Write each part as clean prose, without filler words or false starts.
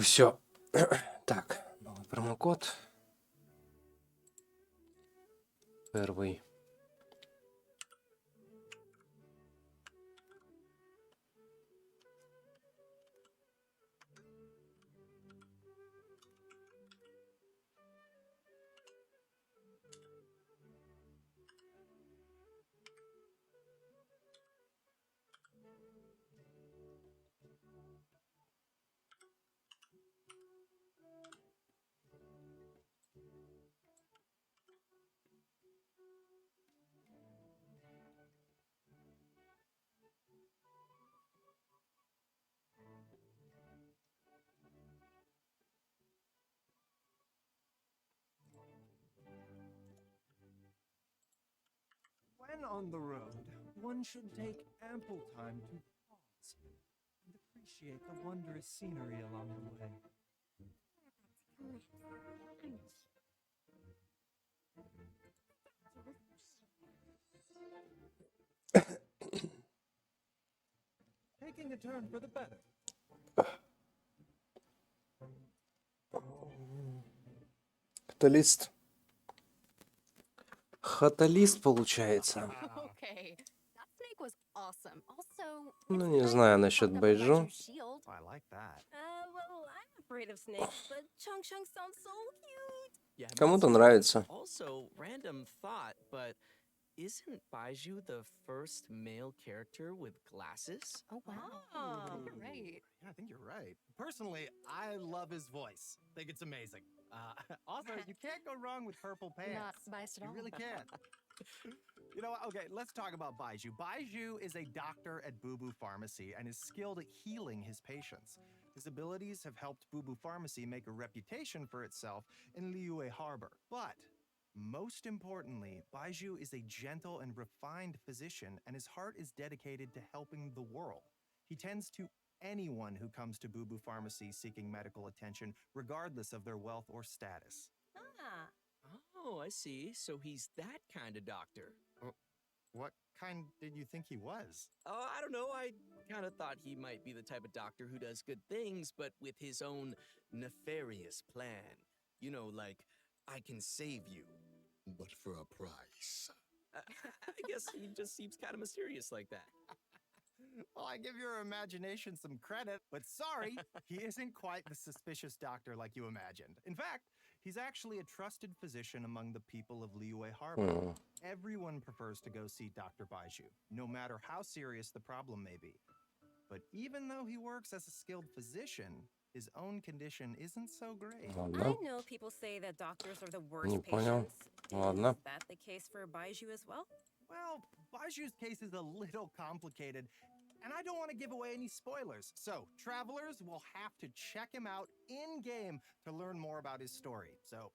Все. Так, новый промокод. Первый. When on the road, one should take ample time to pause and appreciate the wondrous scenery along the way. Taking a turn for the better. Каталист. Хаталист получается. Okay, that snake was awesome. Also, Ну, it's не nice знаю that you насчет popped up a байджу. Baiju shield. I like that. Well, I'm afraid of snakes, but Chung Chung sounds so cute. Yeah, Кому-то that's нравится. also random thought, but isn't Baiju the first male character with glasses? Oh wow, you're right. Yeah, I think you're right. Personally, I love his voice. I think it's amazing. Also, you can't go wrong with purple pants. Not biased at You all. really can't. You know what? Okay, let's talk about Baiju. Baiju is a doctor at Boo Boo Pharmacy and is skilled at healing his patients. His abilities have helped Boo Boo Pharmacy make a reputation for itself in Liyue Harbor. But most importantly, Baiju is a gentle and refined physician, and his heart is dedicated to helping the world. He tends to anyone who comes to Boo Boo Pharmacy seeking medical attention, regardless of their wealth or status. Ah, Oh, I see. So he's that kind of doctor. What kind did you think he was? Oh, I don't know. I kind of thought he might be the type of doctor who does good things, but with his own nefarious plan. You know, like, I can save you. But for a price. I guess he just seems kind of mysterious like that. Well, I give your imagination some credit, but sorry, he isn't quite the suspicious doctor like you imagined. In fact, he's actually a trusted physician among the people of Liyue Harbor. Everyone prefers to go see Dr. Baiju, no matter how serious the problem may be. But even though he works as a skilled physician, his own condition isn't so great. I Ладно. know people say that doctors are the Не worst понял. patients. Ладно. Is that the case for Baiju as well? Well, Baiju's case is a little complicated, and I don't want to give away any spoilers. So, travelers will have to check him out in-game to learn more about his story. So,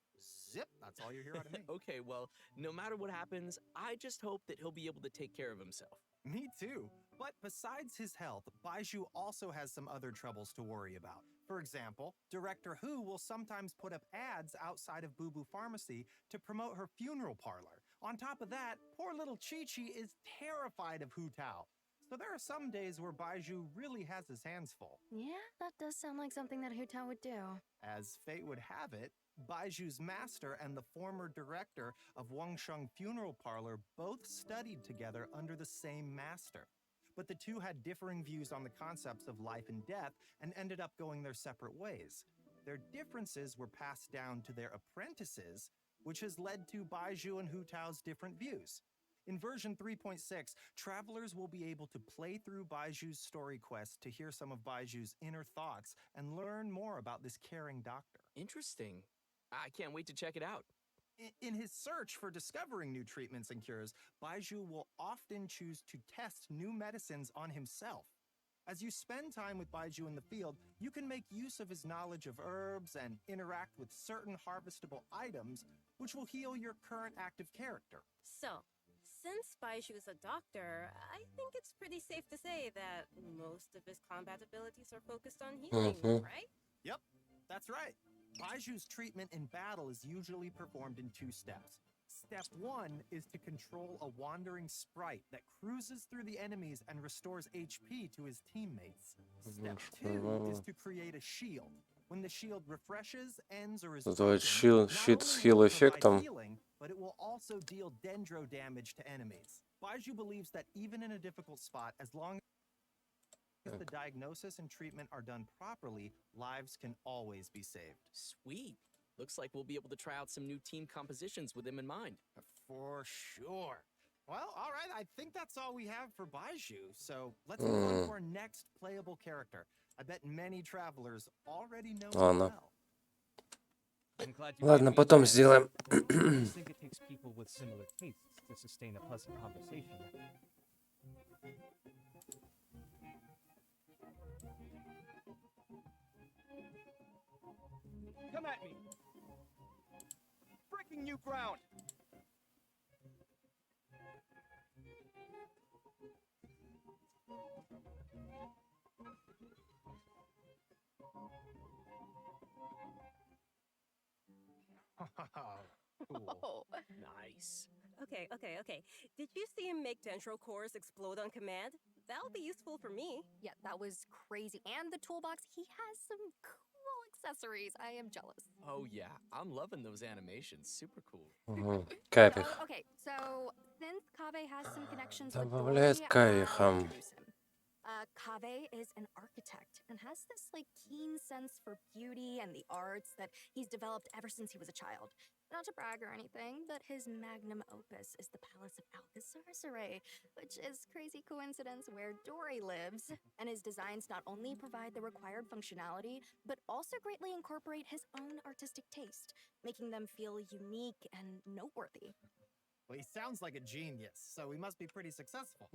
zip, that's all you hear out of me. Okay, well, no matter what happens, I just hope that he'll be able to take care of himself. Me too. But besides his health, Baiju also has some other troubles to worry about. For example, Director Hu will sometimes put up ads outside of Boo Boo Pharmacy to promote her funeral parlor. On top of that, poor little Chi-Chi is terrified of Hu Tao. So there are some days where Baiju really has his hands full. Yeah, that does sound like something that Hu Tao would do. As fate would have it, Baiju's master and the former director of Wangsheng Funeral Parlor both studied together under the same master. But the two had differing views on the concepts of life and death and ended up going their separate ways. Their differences were passed down to their apprentices, which has led to Baiju and Hu Tao's different views. In version 3.6, travelers will be able to play through Baiju's story quest to hear some of Baiju's inner thoughts and learn more about this caring doctor. Interesting. I can't wait to check it out. In his search for discovering new treatments and cures, Baiju will often choose to test new medicines on himself. As you spend time with Baiju in the field, you can make use of his knowledge of herbs and interact with certain harvestable items, which will heal your current active character. So, since Baiju is a doctor, I think it's pretty safe to say that most of his combat abilities are focused on healing, right? Yep, that's right. Baiju's treatment in battle is usually performed in 2 steps. Step 1 is to control a wandering sprite that cruises through the enemies and restores HP to his teammates. Step 2 is to create a shield, When the shield refreshes, ends, or is Тут вот broken, щит not с only хил will it provide эффектом. healing, but it will also deal dendro damage to enemies. Baiju believes that even in a difficult spot, as long as the diagnosis and treatment are done properly, lives can always be saved. Sweet. Looks like we'll be able to try out some new team compositions with him in mind. For sure. Well, all right, I think that's all we have for Baiju, so let's move on to our next playable character. I bet many travelers already know him Ладно. well. I'm glad you Ладно, gave me a потом chance. сделаем. I just think it takes people with similar tastes to sustain a pleasant conversation. Come at me! Breaking new ground! Cool. Oh, Nice. Okay. Did you see him make dendro cores explode on command? That'll be useful for me. yeah, that was crazy. And the toolbox, he has some cool accessories. I am jealous. Oh yeah, I'm loving those animations. Super cool. Кайфик. Okay, so since Kaveh has some connections with Добавляет Dory, кайфа. I'll introduce him. Kaveh is an architect and has this keen sense for beauty and the arts that he's developed ever since he was a child. Not to brag or anything, but his magnum opus is the Palace of Alcazar, which is crazy coincidence where Dory lives. And his designs not only provide the required functionality, but also greatly incorporate his own artistic taste, making them feel unique and noteworthy. Well, he sounds like a genius, so he must be pretty successful.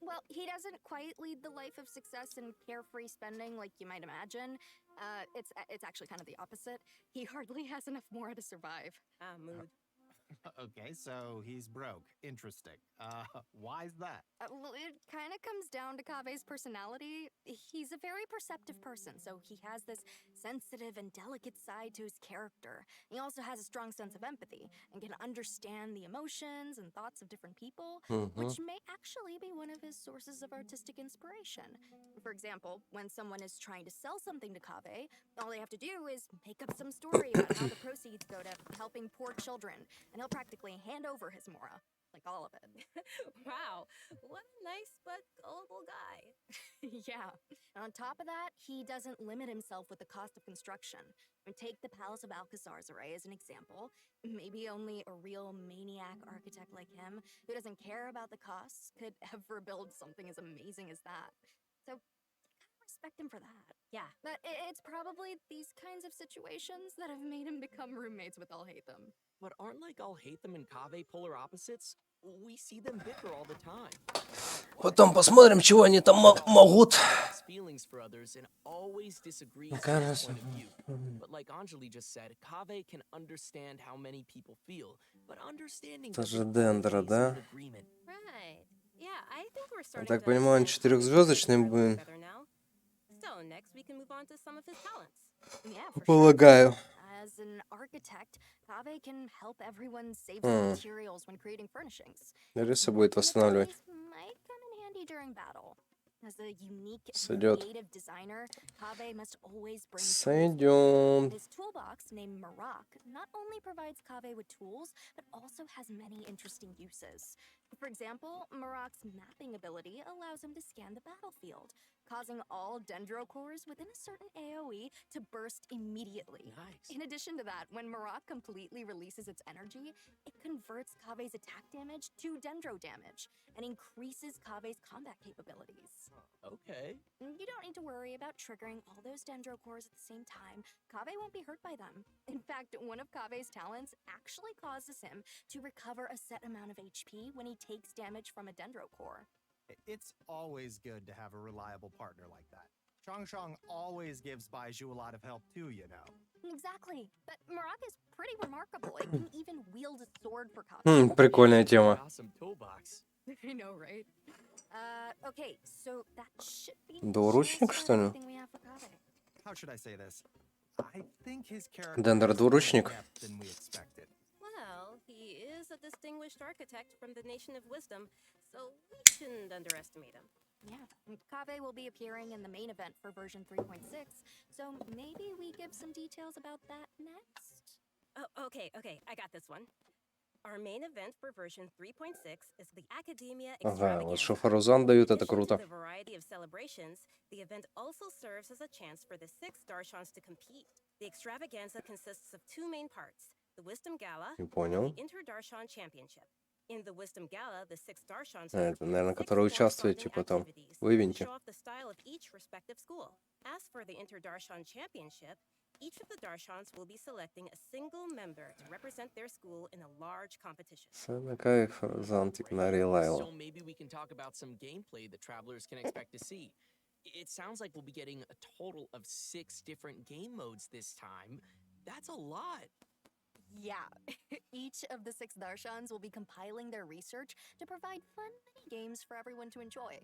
Well, he doesn't quite lead the life of success and carefree spending like you might imagine. It's actually kind of the opposite. He hardly has enough Mora to survive. Mood. Okay, so he's broke. Interesting. Why's that? Well, it kind of comes down to Kaveh's personality. He's a very perceptive person, so he has this sensitive and delicate side to his character. He also has a strong sense of empathy and can understand the emotions and thoughts of different people, which may actually be one of his sources of artistic inspiration. For example, when someone is trying to sell something to Kaveh, all they have to do is make up some story about how the proceeds go to helping poor children, and he'll practically hand over his Mora. Like all of it. Wow, what a nice but gullible guy. Yeah. And on top of that, he doesn't limit himself with the cost of construction. Take the Palace of Alcazar as an example. Maybe only a real maniac architect like him, who doesn't care about the costs, could ever build something as amazing as that. So, respect him for that. Yeah. But it's probably these kinds of situations that have made him become roommates with Alhaitham. But aren't Alhaitham and Kaveh polar opposites? We see them bicker all the time. Потом посмотрим, чего они там могут. Has feelings for others and always disagrees with his point of view. But like Anjali just said, Kaveh can understand how many people feel, but understanding Это же doesn't Дендро, always да? mean agreement. Right. Yeah, I think we're starting так to понимаю, он understand Kaveh's четырехзвездочный personality будет. better now. So next we can move on to some of his talents. Yeah, for sure. Полагаю. As an architect, Kaveh can help everyone save some materials when creating furnishings. Риса будет восстанавливать. Might come in handy during battle. As a unique and Сойдет. creative designer, Kaveh must always bring tools. Сойдет. His toolbox, named Morak, not only provides Kaveh with tools, but also has many interesting uses. For example, Morak's mapping ability allows him to scan the battlefield, causing all dendro cores within a certain AoE to burst immediately. Nice. In addition to that, when Morak completely releases its energy, it converts Kaveh's attack damage to dendro damage and increases Kaveh's combat capabilities. Okay. You don't need to worry about triggering all those dendro cores at the same time. Kaveh won't be hurt by them. In fact, one of Kaveh's talents actually causes him to recover a set amount of HP when he takes damage from a dendro core. It's always good to have a reliable partner like that. Changshang always gives Baiju a lot of help too, you know. Exactly. But Morak is pretty remarkable. It can even wield a sword for Kaveh. Прикольная тема. Awesome toolbox. I know, right? Okay, so that should be Двуручник, just что ли? everything we have for Kaveh. How should I say this? I think his character Дендер has more двуручник. depth than we expected. Well, he is a distinguished architect from the Nation of Wisdom, so we shouldn't underestimate him. Yeah, and Kave will be appearing in the main event for version 3.6, so maybe we give some details about that next? Oh, okay, I got this one. Our main event for version 3.6 is the Academia Ага, вот Extravaganza. шофарузан дают, In это addition to круто. the variety of celebrations, the event also serves as a chance for the 6 Darshans to compete. The extravaganza consists of 2 main parts, the Wisdom Gala Не and понял. the Inter-Darshan Championship. In the Wisdom Gala, the 6 Darshans Это, наверное, 6 который участвует, corresponding типа там, activities to вывиньте. show off the style of each respective school. As for the Inter-Darshan Championship, each of the Darshans will be selecting a single member to represent their school in a large competition. Санака фарузан тикнари So лайла. maybe we can talk about some gameplay that travelers can expect to see. It sounds like we'll be getting a total of 6 different game modes this time. That's a lot. Yeah, each of the 6 Darshans will be compiling their research to provide fun mini games for everyone to enjoy.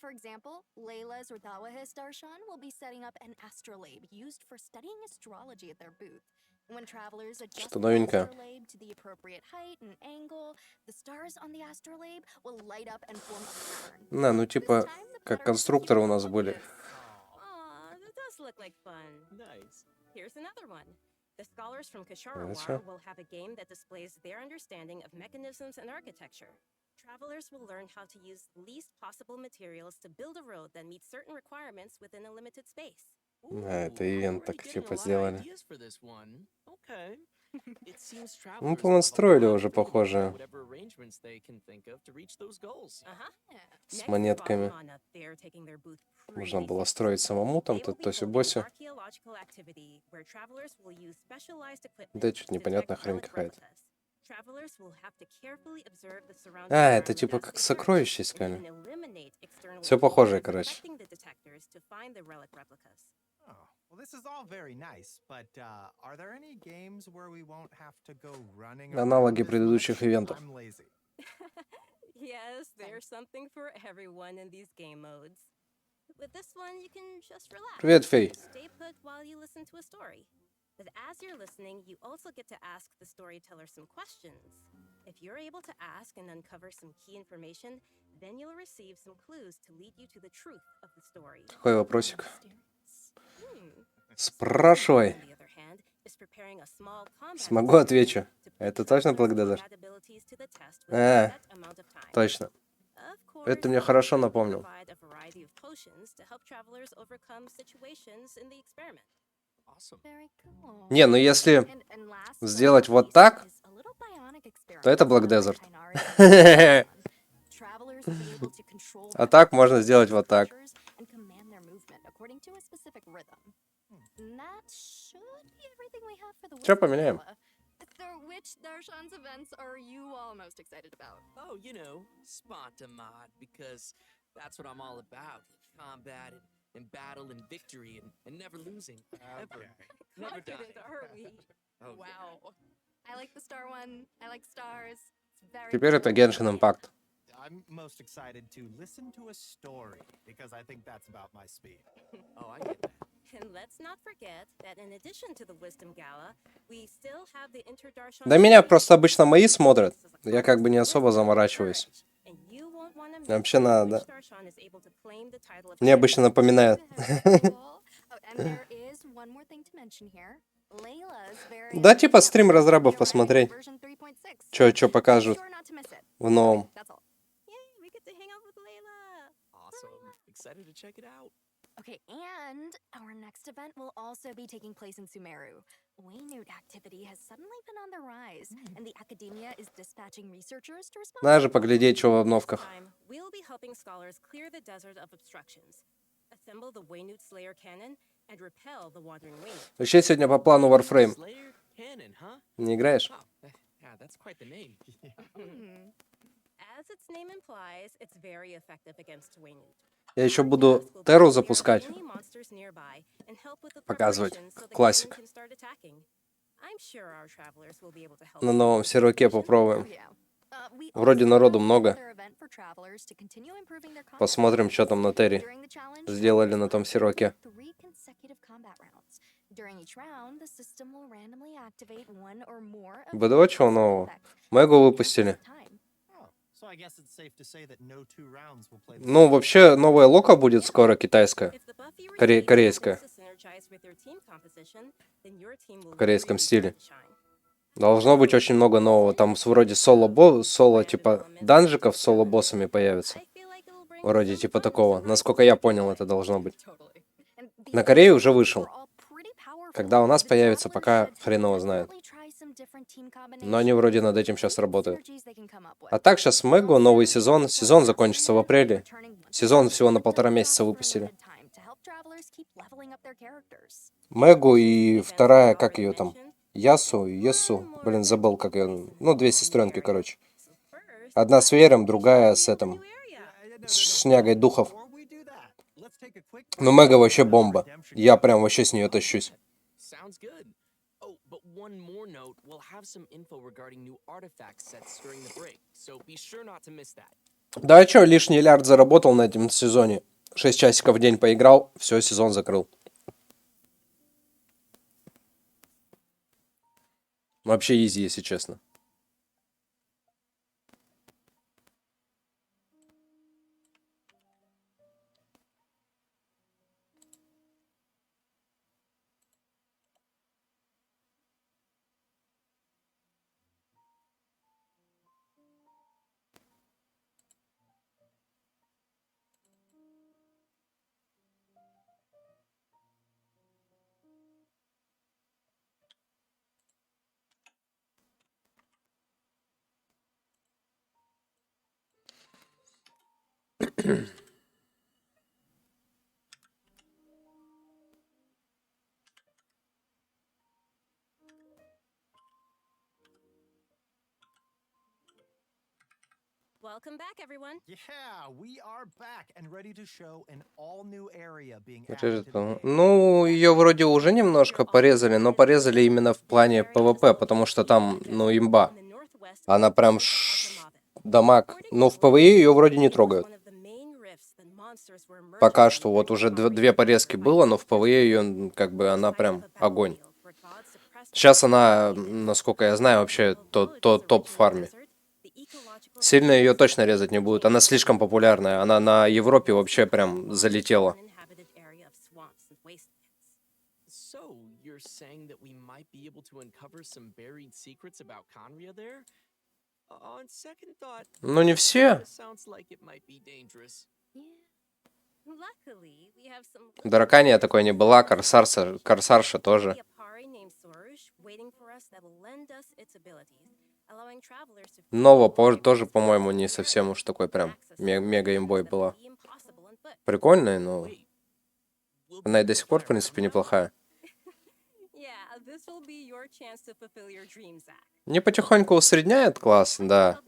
For example, Layla's Rudawahis Darshan will be setting up an astrolabe used for studying astrology at their booth. When travelers adjust Что the новенькое? astrolabe to the appropriate height and angle, the stars on the astrolabe will light up and form a pattern. Да, ну This типа, time, the как pattern will конструкторы у appear нас были. obvious. Aw, that does look like fun. Nice. Here's another one. The scholars from Хорошо. Kasharawar will have a game that displays their understanding of mechanisms and architecture. Travelers will learn how to use least possible materials to build a road that meets certain requirements within a limited space. Да, это Ooh, ивент already так getting a типа lot of сделали. ideas for this one. Okay. It seems Ну, travelers will have a понастроили lot of уже, freedom to do похоже, whatever arrangements they can think of to reach those goals. с Next, монетками. Bottomana, they're taking their booth Можно pretty было fancy. строить самому там, They will be holding an тоси-боси. archaeological activity where travelers will use specialized equipment Да, что-то to detect непонятная хрень relic какая-то. replicas. Travelers will have to carefully observe the surrounding А, это environment типа as как they search, сокровища and искали. even eliminate external Все похожее, influences короче. affecting the detectors to find the relic replicas. Oh, well, this is all very nice, but are there any games where we won't have to go running Аналоги around as предыдущих much? ивентов. I'm lazy. Yes, there's something for everyone in these game modes. With this one, you can just relax. Привет, Фей. Stay put while you listen to a story. But as you're listening, you also get to ask the storyteller some questions. If you're able to ask and uncover some key information, then you'll receive some clues to lead you to the truth of the story. Какой вопросик? Hmm. Спрашивай. On the other hand, is preparing a small combat Смогу, experiment отвечу. to put Это точно travelers' Блэкдезерт? combat abilities to the test within a set amount of time. Точно. Of course, Это мне they хорошо will напомнил. provide a variety of potions to help travelers overcome situations in the experiment. Awesome. Very cool. Не, ну если And last but сделать not вот least так, is a little bionic experiment то это done by Блэкдезерт. Kainari. Travelers will be able to control А their так можно movements, сделать вот так. creatures, and command their movement according to a specific rhythm. And that should be everything we have for the Чё Wisdom поменяем? Gala. So which Darshan's events are you all most excited about? Oh, you know, Spontamod, because that's what I'm all about. Combat and battle and victory and never losing. Ever. Never die. Confident, are we? Oh, yeah. Wow. I like the star one. I like stars. It's very Теперь это cool. Genshin Impact. I'm most excited to listen to a story because I think that's about my speed. Oh, I get that. And let's not forget that in addition to the Wisdom Gala, we still have the Inter-Darshan Да меня Championship. просто обычно мои смотрят. This is a Я как бы не contest особо with wisdom and заморачиваюсь. courage, and you won't wanna miss Вообще надо, which да. Darshan is able to claim the title of Мне обычно champion. напоминают. Very cool. Oh, and there is one more thing to mention here. Layla's very Да, own типа show стрим will be разрабов arriving in посмотреть. version 3.6. Чё So покажут be sure not to miss it. в новом. That's all. Yay, we get to hang out with Layla. Awesome. Excited to check it out. Okay, and our next event will also be taking place in Sumeru. Waynute activity has suddenly been on the rise, and the academia is dispatching researchers to respond. Надо же поглядеть, что в This обновках. time, we'll be helping scholars clear the desert of obstructions, assemble the Waynute Slayer cannon, and repel the wandering Waynute. Вообще сегодня по плану Warframe. Slayer Cannon, huh? Не играешь? Wow. Yeah, that's quite the name. As its name implies, it's very effective against Waynute. Я еще буду Терру запускать. Показывать. Классик. На новом серваке попробуем. Вроде народу много. Посмотрим, что там на Терри сделали на том серваке. БДО чего нового? Мэгу выпустили. Ну, вообще, новая лока будет скоро китайская. Корейская. В корейском стиле. Должно быть очень много нового. Там вроде соло типа данжиков с соло-боссами появится. Вроде типа такого. Насколько я понял, это должно быть. На Корее уже вышел. Когда у нас появится, пока хреново знает. Но они вроде над этим сейчас работают. А так сейчас Мэгу новый сезон. Сезон закончится в апреле. Сезон всего на 1,5 месяца выпустили. Мэгу и вторая, как ее там? Есу. Блин, забыл, как ее. Ну, две сестренки, короче. Одна с веером, другая с этим. С шнягой духов. Ну, Мэга вообще бомба. Я прям вообще с нее тащусь. Да а чё, лишний лярд заработал на этом сезоне. 6 часиков в день поиграл, все, сезон закрыл. Вообще изи, если честно. Welcome back, everyone. Yeah, we are back and ready to show an all-new area being added to the game. Ну, ее вроде уже немножко порезали, но порезали именно в плане ПВП, потому что там, ну, имба. Она прям дамаг. Но в ПВЕ ее вроде не трогают. Пока что вот уже две порезки было, но в ПВЕ ее, как бы, она прям огонь. Сейчас она, насколько я знаю, вообще топ в фарме. Сильно ее точно резать не будут. Она слишком популярная. Она на Европе вообще прям залетела. Ну не все. Дракания такой не была, корсарша тоже. Нова тоже, по-моему, не совсем уж такой прям мега имбой была. Прикольная, но она и до сих пор, в принципе, неплохая. Не потихоньку усредняет класс, да.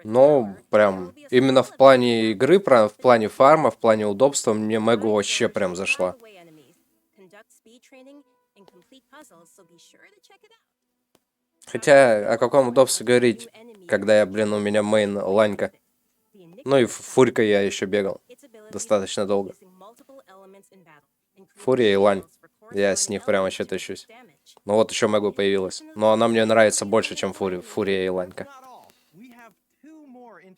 Но прям именно в плане игры, в плане фарма, в плане удобства мне Мэгу вообще прям зашла. Хотя о каком удобстве говорить, когда я, блин, у меня мейн ланька. Ну и фурька я еще бегал достаточно долго. Фурия и лань. Я с них прям вообще тащусь. Ну вот еще Мэгу появилась. Но она мне нравится больше, чем Фурия и ланька.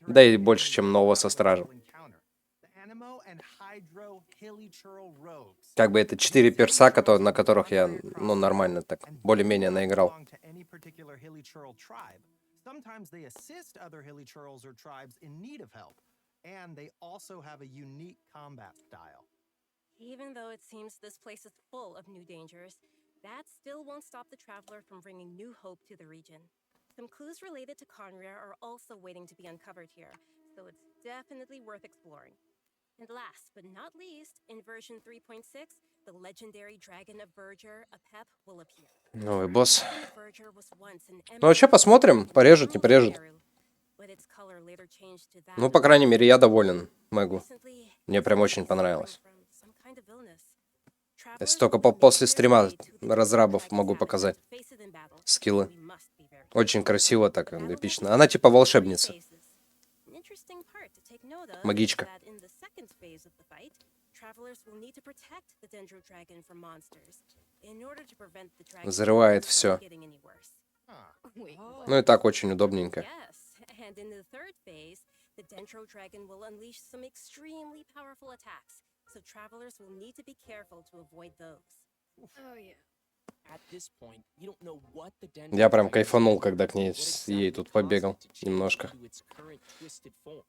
Да и больше, чем нового со стражем. Как бы это 4 перса, на которых я, ну, нормально так, более-менее наиграл. Even though it seems this place is full of new dangers, that still won't stop the traveler from bringing new hope to the region. Some clues related to Conria are also waiting to be uncovered here, so it's definitely worth exploring. And last but not least, in version 3.6, the legendary dragon of Verger, Apep, will appear. Новый босс. Ну, вообще посмотрим, порежут, не порежут. Ну, по крайней мере, я доволен Мэгу. Мне прям очень понравилось. Если только после стрима разрабов могу показать скиллы. Очень красиво так, эпично. Она типа волшебница. Магичка. Взрывает все. Wait, what? Ну и так очень удобненько. Yes, and in the third phase, the Dendro Dragon will unleash some extremely powerful attacks, so travelers will need to be careful to avoid those. Oh yeah. At this point, we don't know what the Dendro Я прям Dragon кайфанул, is, когда к ней what с ей exactly тут caused побегал it to change немножко. into its current twisted form.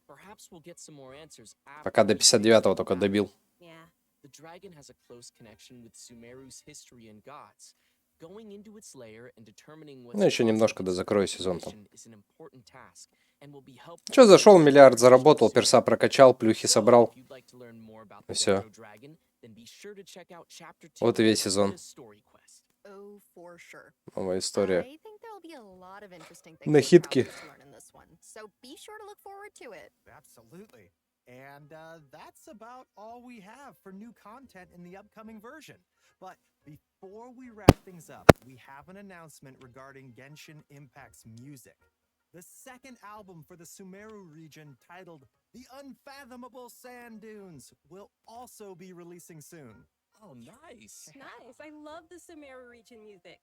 Perhaps we'll get some more answers Пока до after we face 59-го the только battle. добил. Yeah. The dragon has a close connection with Sumeru's history and gods. Going into its lair and determining what's Ну, еще causing немножко, да its закрою сезон там. transformation is an important task and will be helpful Че, to зашел, understand миллиард the заработал, Sumeru. перса прокачал, плюхи So, собрал. if you'd like to learn more about И the все. Dendro Dragon, then be sure to check out chapter 2 Вот и весь of сезон. Ruda's story quest. Oh, for sure. Новая история. I think there'll be a lot of interesting things На for хитки. travelers to learn in this one, so be sure to look forward to it. Absolutely. And that's about all we have for new content in the upcoming version. But before we wrap things up, we have an announcement regarding Genshin Impact's music. The second album for the Sumeru region, titled The Unfathomable Sand Dunes, will also be releasing soon. Oh, nice. Nice. I love the Sumeru region music.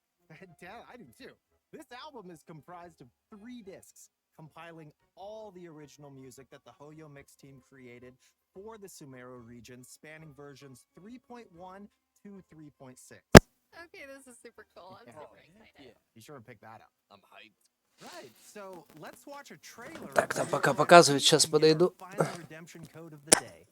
Yeah, I do too. This album is comprised of 3 discs, compiling all the original music that the Hoyo Mix team created for the Sumeru region, spanning versions 3.1 to 3.6. Okay, this is super cool. I'm super excited. Yeah, Be sure to pick that up. I'm hyped. Right, so let's watch a trailer. Так, там of пока Hero показывает, Academy сейчас and get our подойду. final redemption code of the day.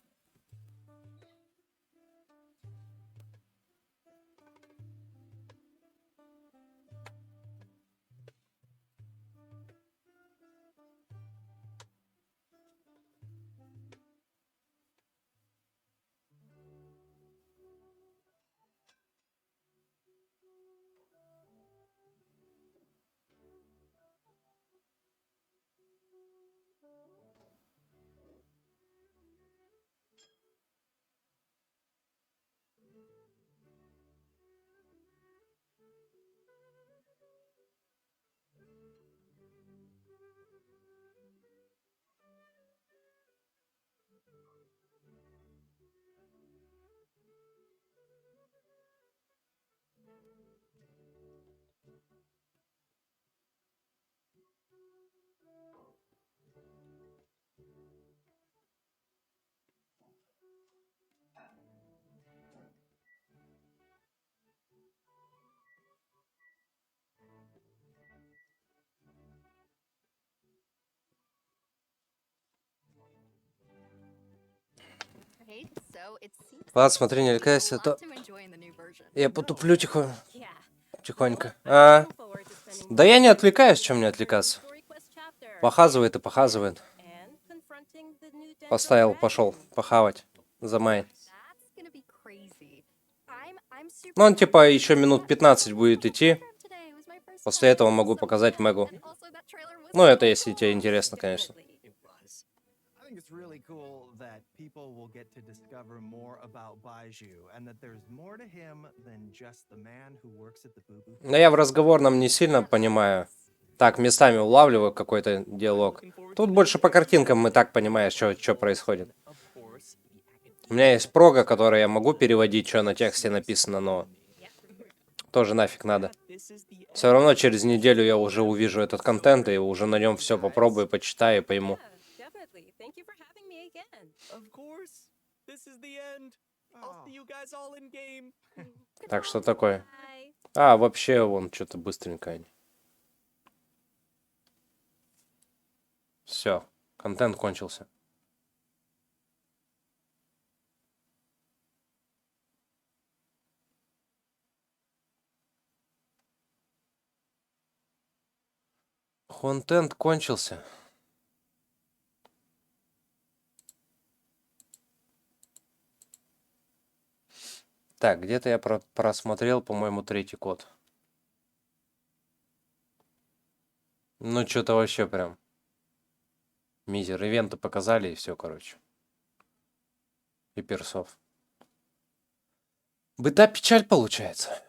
Right, so it seems Ладно, like смотри, не there's a отвлекайся, а lot то to enjoy in the new version. я потуплю Yeah. тихонько. Well, I'm looking forward to spending Да more я не time отвлекаюсь, with чем мне the отвлекаться. story quest chapter Похазывает и похазывает. and confronting the new Dendro Поставил, пошел Dragon. похавать. За майн. That's gonna be crazy. I'm super Ну, он типа pumped. еще минут 15 будет идти. Today was my first После этого time, могу so показать fun. Мэгу. And also that trailer was Ну, это so если тебе cool. интересно, конечно. Definitely. It was. I think it's really cool that people will get to discover more about Baiju and that there's more to him than just the man who works at the Boo Boo. Но я в разговорном не сильно понимаю. Так, местами улавливаю какой-то диалог. Тут больше по картинкам мы так понимаем, что происходит. Of course, the У меня есть прога, которой я могу переводить, что на тексте написано, но тоже нафиг надо. this is the Все равно через неделю я уже увижу этот контент и уже на нем все попробую, почитаю и пойму. Yeah, definitely. Thank you for having me again. Of course, this is the end. I'll see you guys all in game. Так что такое. Bye. А, вообще, вон, что-то быстренько они. Все, контент кончился. Контент кончился. Так, где-то я просмотрел, по-моему, 3-й код. Ну, что-то вообще прям. Мизер. Ивенты показали и все, короче. И персов. Быта печаль получается.